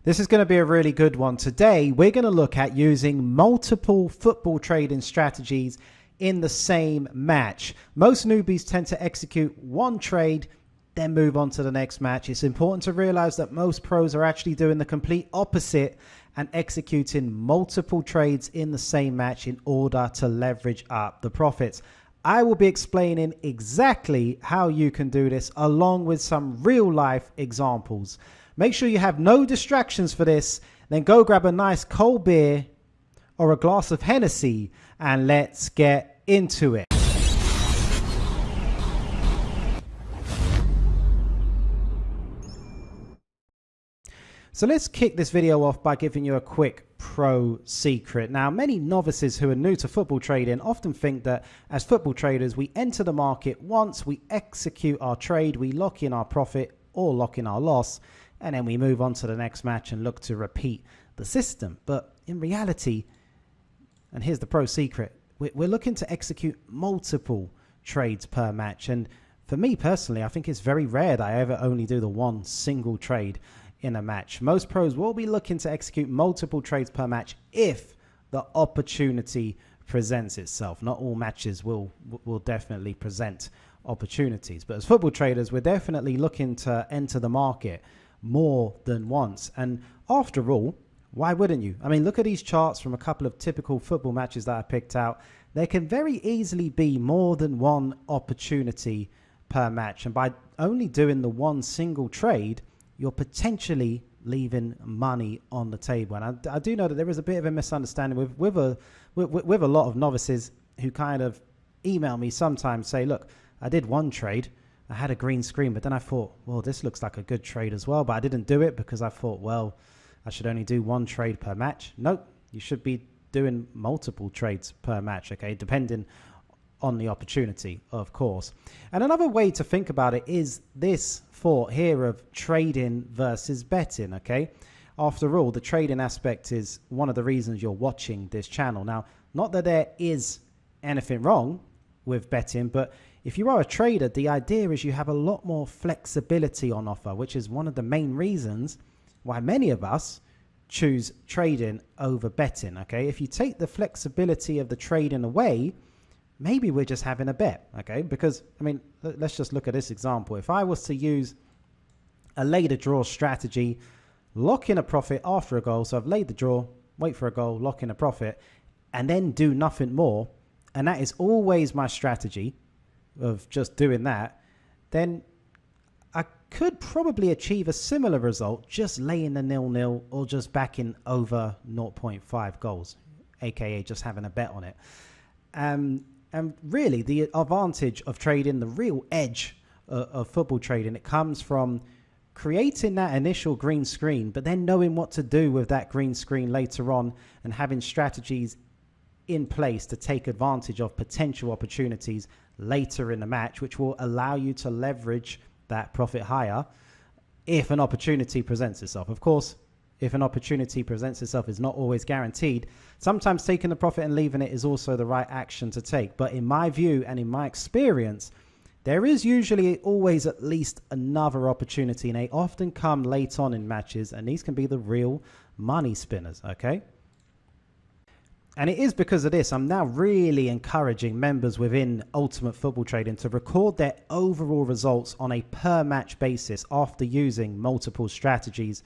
This is going to be a really good one. Today, we're going to look at using multiple football trading strategies in the same match. Most newbies tend to execute one trade, then move on to the next match. It's important to realize that most pros are actually doing the complete opposite and executing multiple trades in the same match in order to leverage up the profits. I will be explaining exactly how you can do this along with some real life examples. Make sure you have no distractions for this. Then go grab a nice cold beer or a glass of Hennessy and let's get into it. So let's kick this video off by giving you a quick pro secret. Now, many novices who are new to football trading often think that as football traders, we enter the market once, we execute our trade, we lock in our profit or lock in our loss, and then we move on to the next match and look to repeat the system. But in reality, and here's the pro secret, we're looking to execute multiple trades per match. And for me personally, I think it's very rare that I ever only do the one single trade in a match. Most pros will be looking to execute multiple trades per match if the opportunity presents itself. Not all matches will definitely present opportunities, but as football traders, we're definitely looking to enter the market more than once. And after all, why wouldn't you? I mean, look at these charts from a couple of typical football matches that I picked out. There can very easily be more than one opportunity per match. And by only doing the one single trade, you're potentially leaving money on the table. And I do know that there is a bit of a misunderstanding with a lot of novices who kind of email me sometimes, say, look, I did one trade, I had a green screen, but then I thought, well, this looks like a good trade as well. But I didn't do it because I thought, well, I should only do one trade per match. Nope, you should be doing multiple trades per match, okay, depending on the opportunity, of course. And another way to think about it is this thought here of trading versus betting, okay? After all, the trading aspect is one of the reasons you're watching this channel. Now, not that there is anything wrong with betting, but if you are a trader, the idea is you have a lot more flexibility on offer, which is one of the main reasons why many of us choose trading over betting, okay? If you take the flexibility of the trading away, maybe we're just having a bet, okay? Because, I mean, let's just look at this example. If I was to use a later draw strategy, lock in a profit after a goal, so I've laid the draw, wait for a goal, lock in a profit, and then do nothing more, and that is always my strategy of just doing that, then I could probably achieve a similar result just laying the 0-0 or just backing over 0.5 goals, aka just having a bet on it. And really, the advantage of trading, the real edge of football trading, it comes from creating that initial green screen, but then knowing what to do with that green screen later on and having strategies in place to take advantage of potential opportunities later in the match, which will allow you to leverage that profit higher if an opportunity presents itself. Of course, if an opportunity presents itself is not always guaranteed. Sometimes taking the profit and leaving it is also the right action to take. But in my view and in my experience, there is usually always at least another opportunity, and they often come late on in matches, and these can be the real money spinners, okay? And it is because of this, I'm now really encouraging members within Ultimate Football Trading to record their overall results on a per match basis after using multiple strategies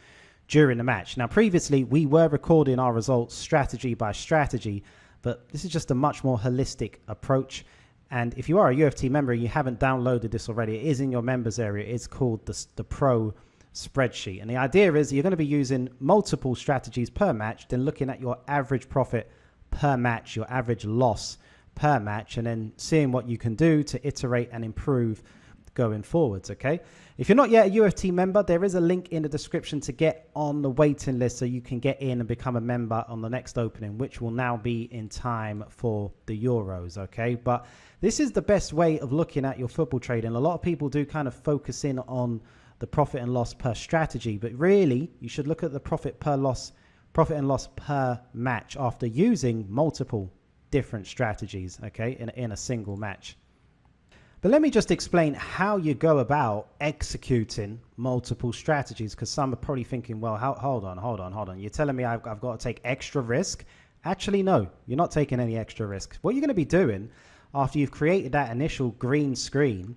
during the match. Now, previously, we were recording our results strategy by strategy, but this is just a much more holistic approach. And if you are a UFT member and you haven't downloaded this already, it is in your members area. It's called the Pro spreadsheet. And the idea is you're going to be using multiple strategies per match, then looking at your average profit per match, your average loss per match, and then seeing what you can do to iterate and improve going forwards, okay? If you're not yet a UFT member, there is a link in the description to get on the waiting list so you can get in and become a member on the next opening, which will now be in time for the Euros, okay? But this is the best way of looking at your football trading. A lot of people do kind of focus in on the profit and loss per strategy, but really you should look at the profit and loss per match after using multiple different strategies, okay, in a single match. But let me just explain how you go about executing multiple strategies, because some are probably thinking, well, hold on. You're telling me I've got to take extra risk? Actually, no, you're not taking any extra risk. What you're going to be doing after you've created that initial green screen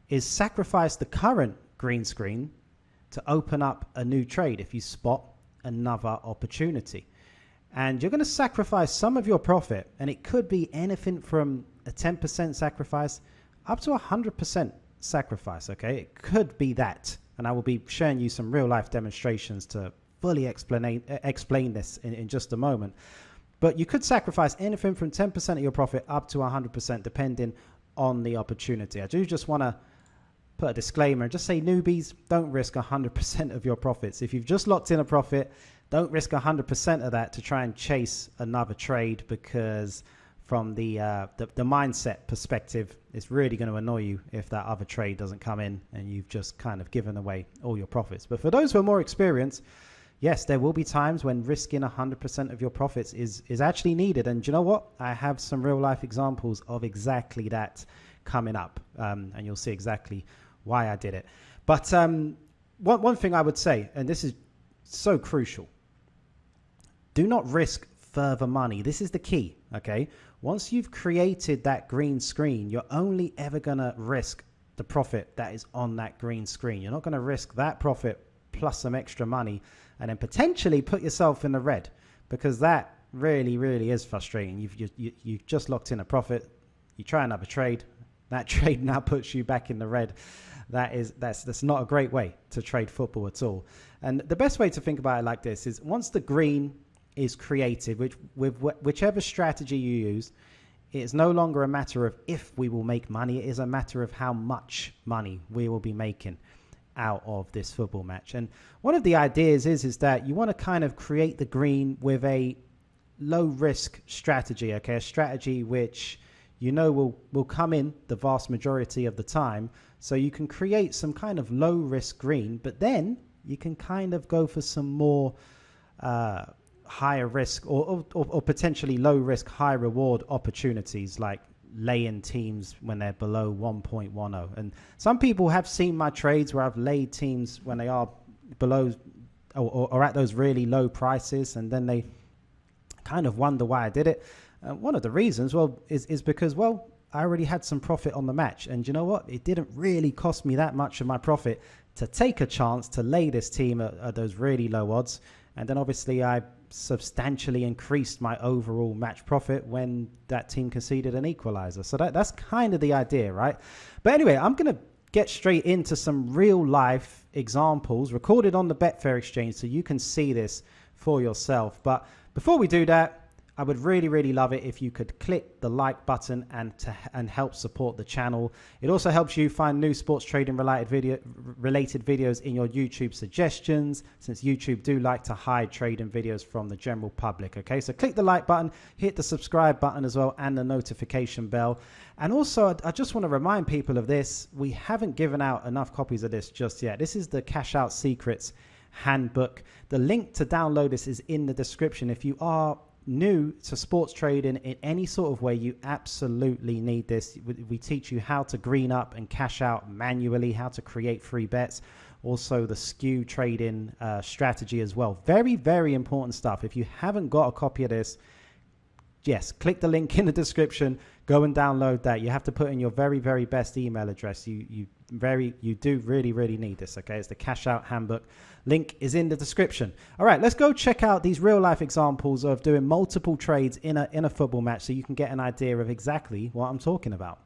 is sacrifice the current green screen to open up a new trade if you spot another opportunity. And you're going to sacrifice some of your profit, and it could be anything from a 10% sacrifice up to 100% sacrifice, okay? It could be that. And I will be showing you some real life demonstrations to fully explain this in just a moment. But you could sacrifice anything from 10% of your profit up to 100% depending on the opportunity. I do just want to put a disclaimer and just say, newbies, don't risk 100% of your profits. If you've just locked in a profit, don't risk 100% of that to try and chase another trade, because from the mindset perspective, it's really going to annoy you if that other trade doesn't come in and you've just kind of given away all your profits. But for those who are more experienced, yes, there will be times when risking 100% of your profits is actually needed. And do you know what? I have some real life examples of exactly that coming up, and you'll see exactly why I did it. But one thing I would say, and this is so crucial, do not risk further money. This is the key, okay? Once you've created that green screen, you're only ever going to risk the profit that is on that green screen. You're not going to risk that profit plus some extra money and then potentially put yourself in the red, because that really, really is frustrating. You've just locked in a profit. You try another trade. That trade now puts you back in the red. That's not a great way to trade football at all. And the best way to think about it like this is, once the green is created, with whichever strategy you use, it is no longer a matter of if we will make money. It is a matter of how much money we will be making out of this football match. And one of the ideas is that you want to kind of create the green with a low risk strategy, okay? A strategy which you know will come in the vast majority of the time. So you can create some kind of low risk green, but then you can kind of go for some more higher risk or potentially low risk, high reward opportunities, like lay-in teams when they're below 1.10. And some people have seen my trades where I've laid teams when they are below or at those really low prices, and then they kind of wonder why I did it. One of the reasons, is because, I already had some profit on the match. And you know what? It didn't really cost me that much of my profit to take a chance to lay this team at those really low odds. And then obviously I substantially increased my overall match profit when that team conceded an equalizer. So that's kind of the idea, right? But anyway, I'm going to get straight into some real life examples recorded on the Betfair exchange so you can see this for yourself. But before we do that, I would really, really love it if you could click the like button and help support the channel. It also helps you find new sports trading related videos in your YouTube suggestions, since YouTube do like to hide trading videos from the general public. Okay, so click the like button, hit the subscribe button as well, and the notification bell. And also, I just want to remind people of this. We haven't given out enough copies of this just yet. This is the Cash Out Secrets Handbook. The link to download this is in the description. If you are new to sports trading in any sort of way, you absolutely need this. We teach you how to green up and cash out manually, how to create free bets, also the skew trading strategy as well. Very, very important stuff. If you haven't got a copy of this, yes, click the link in the description, go and download that. You have to put in your very, very best email address. You do really, really need this, okay? It's the Cash Out Handbook. Link is in the description. All right, let's go check out these real life examples of doing multiple trades in a football match so you can get an idea of exactly what I'm talking about.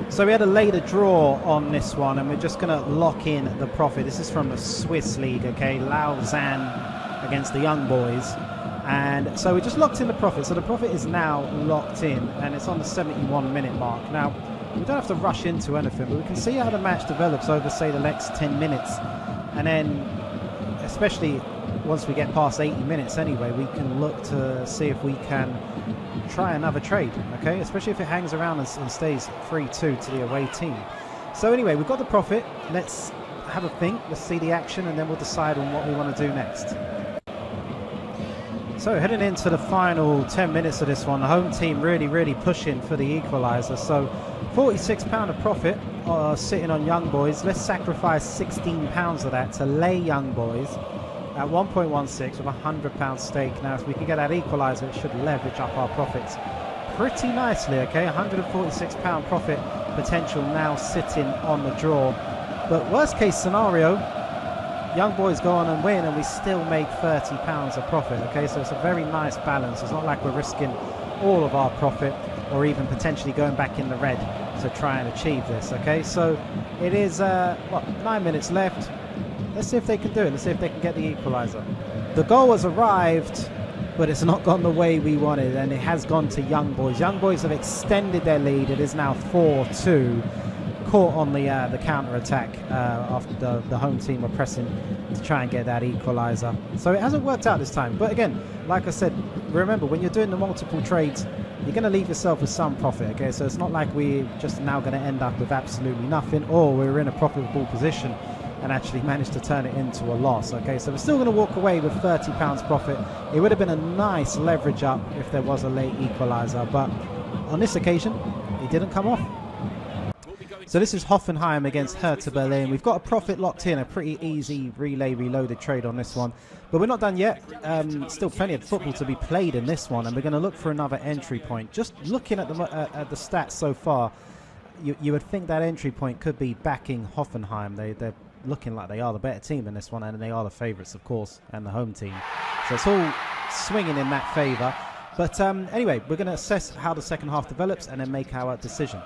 So we had a later draw on this one, and we're just going to lock in the profit. This is from the Swiss league, okay? Lausanne against the Young Boys. And so we just locked in the profit. So the profit is now locked in, and it's on the 71-minute mark. Now, we don't have to rush into anything, but we can see how the match develops over, say, the next 10 minutes. And then, especially once we get past 80 minutes anyway, we can look to see if we can try another trade, okay? Especially if it hangs around and stays 3-2 to the away team. So anyway, we've got the profit. Let's have a think. Let's see the action, and then we'll decide on what we want to do next. So heading into the final 10 minutes of this one, the home team really pushing for the equaliser. So £46 of profit sitting on Young Boys. Let's sacrifice £16 of that to lay Young Boys at 1.16 with a £100 stake. Now, if we can get that equaliser, it should leverage up our profits pretty nicely, okay? £146 profit potential now sitting on the draw. But worst case scenario, Young Boys go on and win and we still make £30 of profit, okay? So it's a very nice balance. It's not like we're risking all of our profit or even potentially going back in the red to try and achieve this, okay? So it is, 9 minutes left. Let's see if they can do it. Let's see if they can get the equaliser. The goal has arrived, but it's not gone the way we wanted, and it has gone to Young Boys. Young Boys have extended their lead. It is now 4-2. Caught on the counter-attack after the home team were pressing to try and get that equaliser. So it hasn't worked out this time. But again, like I said, remember, when you're doing the multiple trades, you're going to leave yourself with some profit, okay? So it's not like we're just now going to end up with absolutely nothing, or we're in a profitable position and actually managed to turn it into a loss, okay? So we're still going to walk away with £30 profit. It would have been a nice leverage up if there was a late equaliser, but on this occasion, it didn't come off. So this is Hoffenheim against Hertha Berlin. We've got a profit locked in, a pretty easy relay reloaded trade on this one. But we're not done yet. Still plenty of football to be played in this one, and we're going to look for another entry point. Just looking at the stats so far, you would think that entry point could be backing Hoffenheim. They're looking like they are the better team in this one, and they are the favourites, of course, and the home team. So it's all swinging in that favour. But anyway, we're going to assess how the second half develops and then make our decision.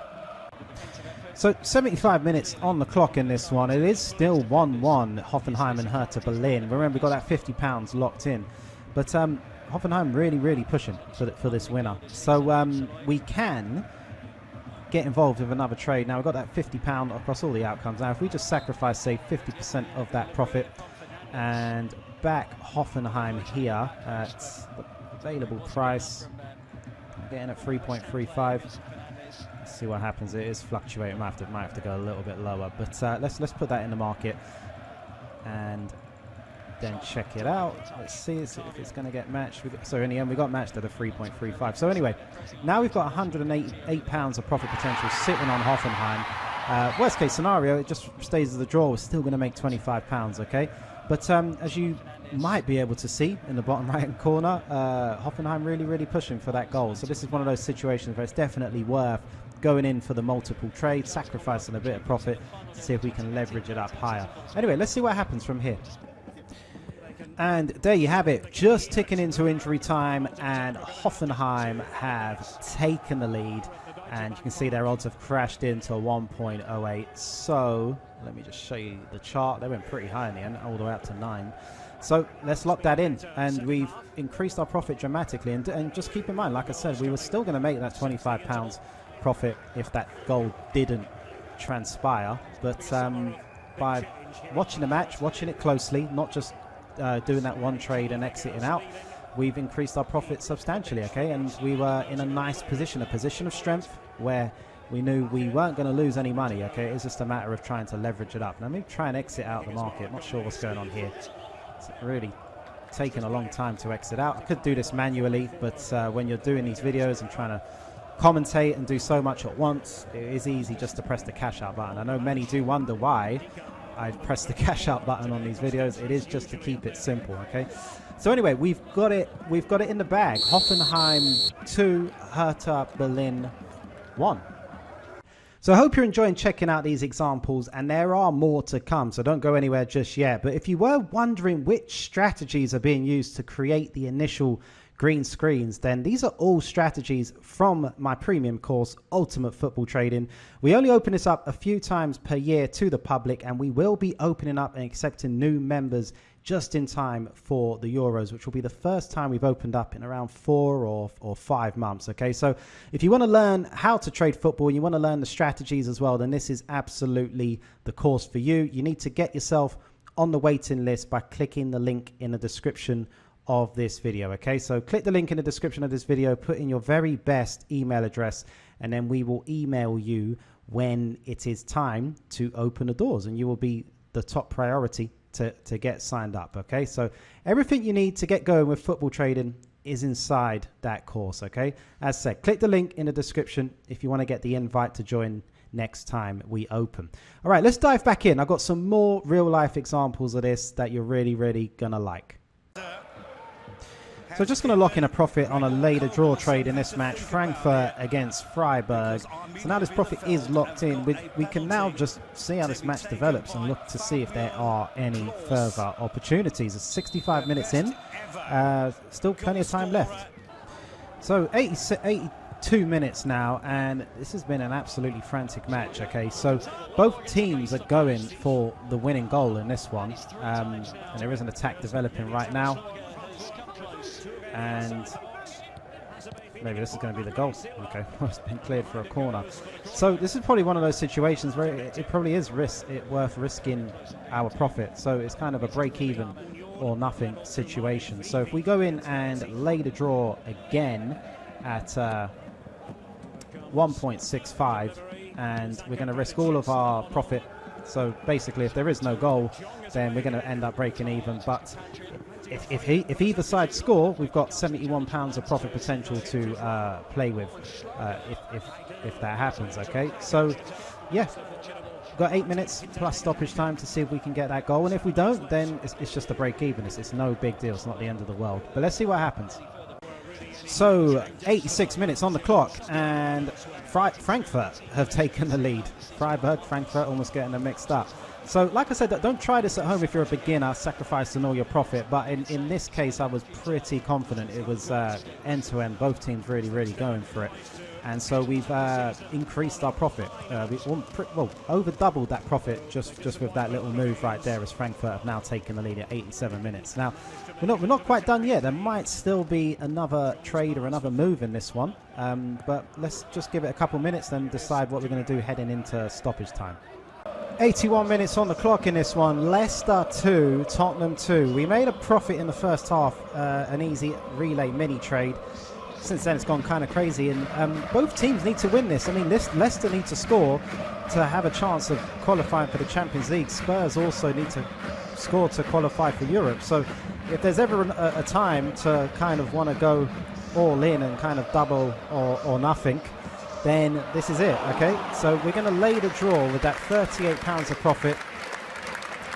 So 75 minutes on the clock in this one. It is still 1-1, Hoffenheim and Hertha Berlin. Remember, we got that £50 locked in. But Hoffenheim really pushing for this winner. So we can get involved with another trade. Now, we've got that £50 across all the outcomes. Now, if we just sacrifice, say, 50% of that profit and back Hoffenheim here at the available price, getting at 3.35. Let's see what happens. It is fluctuating. Might have to go a little bit lower, but let's put that in the market and then check it out. Let's see if it's going to get matched. So in the end, we got matched at a 3.35. So anyway, now we've got £108 of profit potential sitting on Hoffenheim. Worst case scenario, it just stays as a draw. We're still going to make £25, okay? But as you might be able to see in the bottom right-hand corner, Hoffenheim really pushing for that goal. So this is one of those situations where it's definitely worth going in for the multiple trade, sacrificing a bit of profit to see if we can leverage it up higher. Anyway, let's see what happens from here. And there you have it, just ticking into injury time, and Hoffenheim have taken the lead, and you can see their odds have crashed into 1.08. So let me just show you the chart. They went pretty high in the end, all the way up to 9. So let's lock that in, and we've increased our profit dramatically. And just keep in mind, like I said, we were still going to make that £25 profit if that goal didn't transpire. But by watching the match, watching it closely, not just doing that one trade and exiting out, we've increased our profit substantially, okay? And we were in a nice position, a position of strength where we knew we weren't going to lose any money, okay? It's just a matter of trying to leverage it up. Now, let me try and exit out the market. Not sure what's going on here. It's really taken a long time to exit out. I could do this manually, but when you're doing these videos and trying to commentate and do so much at once, it is easy just to press the cash out button. I know many do wonder why I press the cash out button on these videos. It is just to keep it simple, okay? So anyway, we've got it in the bag. Hoffenheim 2, Hertha Berlin 1. So I hope you're enjoying checking out these examples, and there are more to come, so don't go anywhere just yet. But if you were wondering which strategies are being used to create the initial green screens, then these are all strategies from my premium course, Ultimate Football Trading. We only open this up a few times per year to the public, and we will be opening up and accepting new members just in time for the Euros, which will be the first time we've opened up in around 4 or 5 months. Okay, so if you want to learn how to trade football and you want to learn the strategies as well, then this is absolutely the course for you. You need to get yourself on the waiting list by clicking the link in the description of this video. Okay, so click the link in the description of this video, put in your very best email address, and then we will email you when it is time to open the doors, and you will be the top priority to get signed up. Okay, so everything you need to get going with football trading is inside that course. Okay, as said, click the link in the description if you want to get the invite to join next time we open. All right, let's dive back in. I've got some more real life examples of this that you're really gonna like. So just going to lock in a profit on a later draw trade in this match, Frankfurt against Freiburg. So now this profit is locked in. We can now just see how this match develops and look to see if there are any further opportunities. It's 65 minutes in, still plenty of time left. So 82 minutes now, and this has been an absolutely frantic match. Okay, so both teams are going for the winning goal in this one, and there is an attack developing right now. And maybe this is going to be the goal. Okay, it's been cleared for a corner. So this is probably one of those situations where it probably is worth risking our profit. So it's kind of a break-even or nothing situation. So if we go in and lay the draw again at 1.65, and we're going to risk all of our profit. So basically, if there is no goal, then we're going to end up breaking even. But if either side score, we've got £71 of profit potential to play with if that happens. Okay, so yeah, we've got 8 minutes plus stoppage time to see if we can get that goal, and if we don't, then it's just a break even. It's no big deal. It's not the end of the world. But let's see what happens. So 86 minutes on the clock, and Frankfurt have taken the lead. Frankfurt almost getting them mixed up. So like I said, don't try this at home if you're a beginner, sacrificing all your profit. But in this case, I was pretty confident. It was end-to-end, both teams really going for it. And so we've increased our profit. We've over doubled that profit just with that little move right there, as Frankfurt have now taken the lead at 87 minutes. Now, we're not quite done yet. There might still be another trade or another move in this one. But let's just give it a couple minutes and decide what we're going to do heading into stoppage time. 81 minutes on the clock in this one. Leicester 2, Tottenham 2. We made a profit in the first half, an easy relay mini trade. Since then, it's gone kind of crazy, and both teams need to win this. I mean, Leicester need to score to have a chance of qualifying for the Champions League. Spurs also need to score to qualify for Europe. So if there's ever a time to kind of want to go all in and kind of double or nothing, then this is it. Okay, so we're going to lay the draw with that £38 of profit,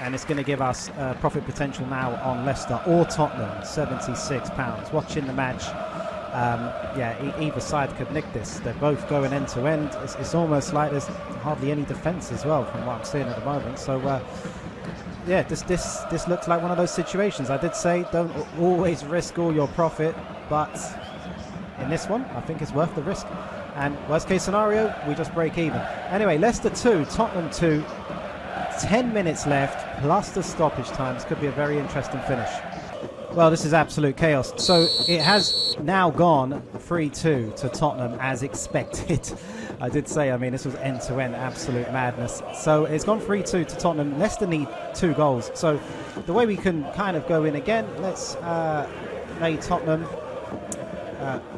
and it's going to give us profit potential now on Leicester or Tottenham, £76. Watching the match, either side could nick this. They're both going end to end. It's almost like there's hardly any defence as well from what I'm seeing at the moment. So this looks like one of those situations. I did say don't always risk all your profit, but in this one, I think it's worth the risk. And worst case scenario, we just break even. Anyway, Leicester 2, Tottenham 2. 10 minutes left, plus the stoppage time. This could be a very interesting finish. Well, this is absolute chaos. So it has now gone 3-2 to Tottenham as expected. I did say, I mean, this was end-to-end absolute madness. So it's gone 3-2 to Tottenham. Leicester need 2 goals. So the way we can kind of go in again, let's lay Tottenham,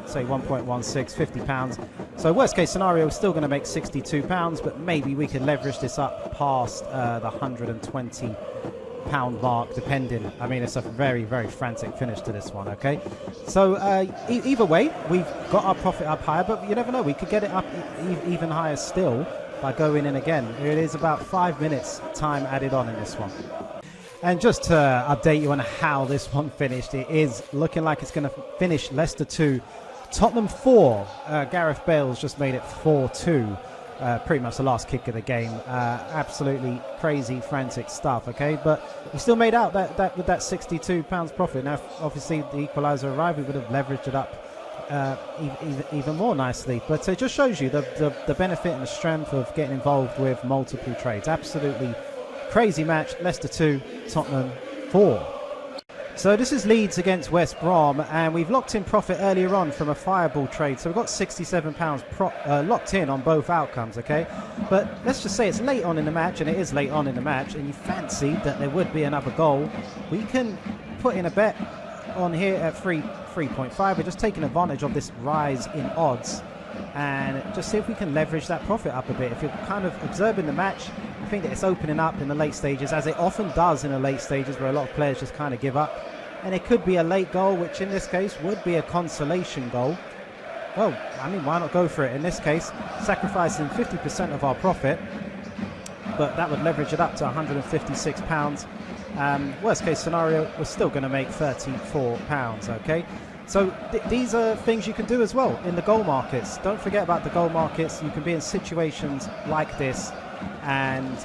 say 1.16, £50. So worst case scenario, we're still going to make £62, but maybe we can leverage this up past the £120 mark, depending. I mean, it's a very frantic finish to this one. Okay, so either way, we've got our profit up higher, but you never know, we could get it up even higher still by going in again. It is about 5 minutes time added on in this one. And just to update you on how this one finished, it is looking like it's going to finish Leicester 2, Tottenham 4. Gareth Bale's just made it 4-2. Pretty much the last kick of the game. Absolutely crazy, frantic stuff. Okay, but we still made out that with that £62 profit. Now, obviously, the equaliser arrived, we would have leveraged it up even more nicely. But it just shows you the benefit and the strength of getting involved with multiple trades. Absolutely crazy match. Leicester 2, Tottenham 4. So this is Leeds against West Brom, and we've locked in profit earlier on from a fireball trade. So we've got £67 locked in on both outcomes, okay? But let's just say it's late on in the match, and it is late on in the match, and you fancy that there would be another goal. We can put in a bet on here at 3.5. We're just taking advantage of this rise in odds and just see if we can leverage that profit up a bit. If you're kind of observing the match, I think that it's opening up in the late stages, as it often does in the late stages where a lot of players just kind of give up. And it could be a late goal, which in this case would be a consolation goal. Well, I mean, why not go for it? In this case, sacrificing 50% of our profit, but that would leverage it up to £156. Worst case scenario, we're still going to make £34, okay? So these are things you can do as well in the goal markets. Don't forget about the goal markets. You can be in situations like this, and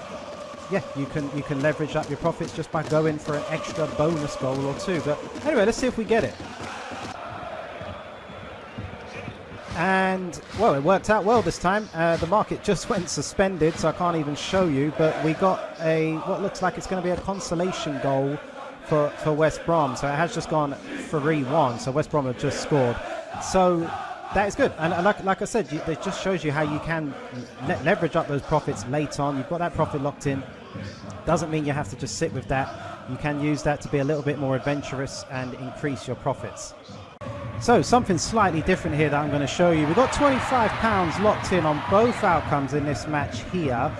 yeah, you can leverage up your profits just by going for an extra bonus goal or two. But anyway, let's see if we get it. And well, it worked out well this time. The market just went suspended, so I can't even show you, but we got what looks like it's going to be a consolation goal for West Brom. So it has just gone 3-1, so West Brom have just scored. So that is good. And like I said, it just shows you how you can leverage up those profits late on. You've got that profit locked in. Doesn't mean you have to just sit with that. You can use that to be a little bit more adventurous and increase your profits. So something slightly different here that I'm going to show you. We've got £25 locked in on both outcomes in this match here.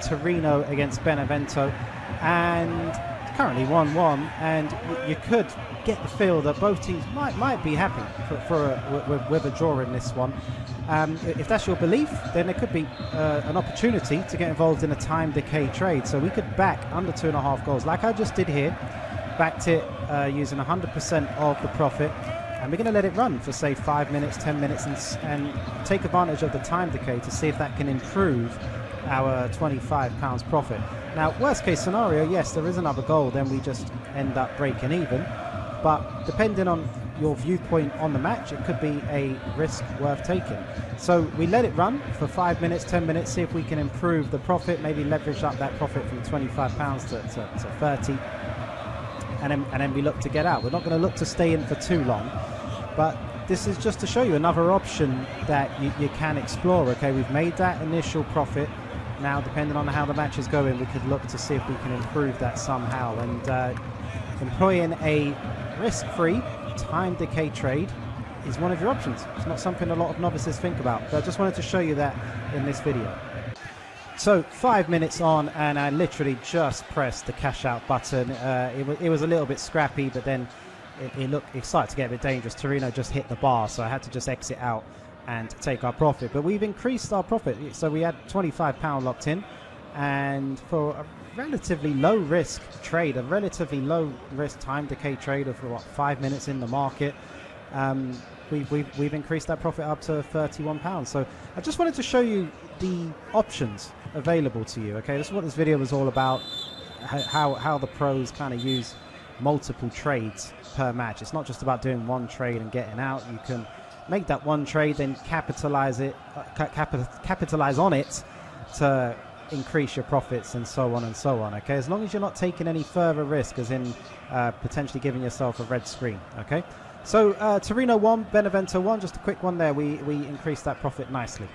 Torino against Benevento. And it's currently 1-1. And you could get the feel that both teams might be happy with a draw in this one. If that's your belief, then there could be an opportunity to get involved in a time decay trade. So we could back under 2.5 goals, like I just did here. Backed it using 100% of the profit. And we're going to let it run for, say, 5 minutes, 10 minutes, and take advantage of the time decay to see if that can improve our £25 profit. Now, worst case scenario, yes, there is another goal, then we just end up breaking even. But depending on your viewpoint on the match, it could be a risk worth taking. So we let it run for 5 minutes, 10 minutes, see if we can improve the profit, maybe leverage up that profit from £25 to 30. And then we look to get out. We're not going to look to stay in for too long, but this is just to show you another option that you can explore. Okay, we've made that initial profit. Now, depending on how the match is going, we could look to see if we can improve that somehow. And employing a risk-free time decay trade is one of your options. It's not something a lot of novices think about, but I just wanted to show you that in this video. So 5 minutes on, and I literally just pressed the cash out button. It was a little bit scrappy, but then it started to get a bit dangerous. Torino just hit the bar, so I had to just exit out and take our profit. But we've increased our profit, so we had £25 locked in, and for a relatively low risk trade, a relatively low risk time decay trade of 5 minutes in the market, we've increased that profit up to £31. So I just wanted to show you the options available to you. Okay, this is what this video was all about, how the pros kind of use multiple trades per match. It's not just about doing one trade and getting out. You can make that one trade, then capitalize on it to increase your profits, and so on and so on. Okay, as long as you're not taking any further risk, as in potentially giving yourself a red screen. Okay, so Torino 1, Benevento 1, just a quick one there. We increased that profit nicely.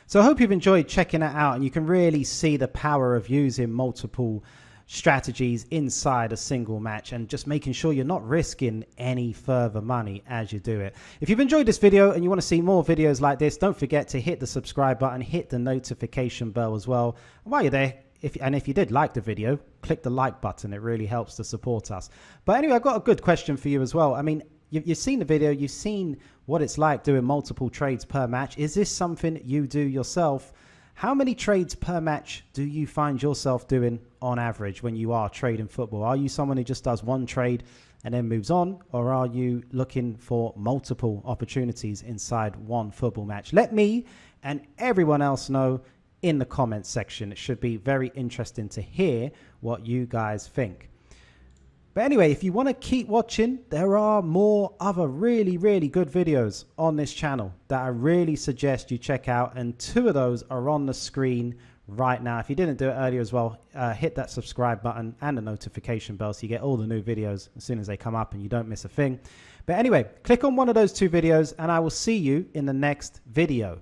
So I hope you've enjoyed checking that out, and you can really see the power of using multiple strategies inside a single match and just making sure you're not risking any further money as you do it. If you've enjoyed this video and you want to see more videos like this, don't forget to hit the subscribe button, hit the notification bell as well. And while you're there, if you did like the video, click the like button. It really helps to support us. But anyway, I've got a good question for you as well. I mean, you've seen the video, you've seen what it's like doing multiple trades per match. Is this something you do yourself? How many trades per match do you find yourself doing on average when you are trading football? Are you someone who just does one trade and then moves on? Or are you looking for multiple opportunities inside one football match? Let me and everyone else know in the comments section. It should be very interesting to hear what you guys think. But anyway, if you want to keep watching, there are more other really, really good videos on this channel that I really suggest you check out. And 2 of those are on the screen right now. If you didn't do it earlier as well, hit that subscribe button and the notification bell so you get all the new videos as soon as they come up and you don't miss a thing. But anyway, click on one of those 2 videos and I will see you in the next video.